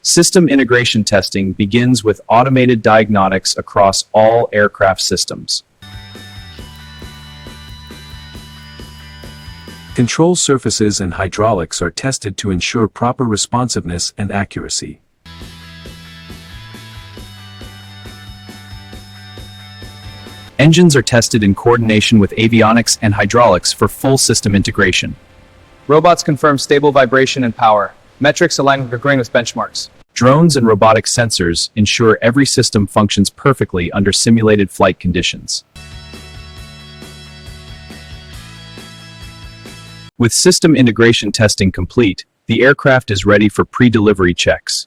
System integration testing begins with automated diagnostics across all aircraft systems. Control surfaces and hydraulics are tested to ensure proper responsiveness and accuracy. Engines are tested in coordination with avionics and hydraulics for full system integration. Robots confirm stable vibration and power. Metrics align with agreeing benchmarks. Drones and robotic sensors ensure every system functions perfectly under simulated flight conditions. With system integration testing complete, the aircraft is ready for pre-delivery checks.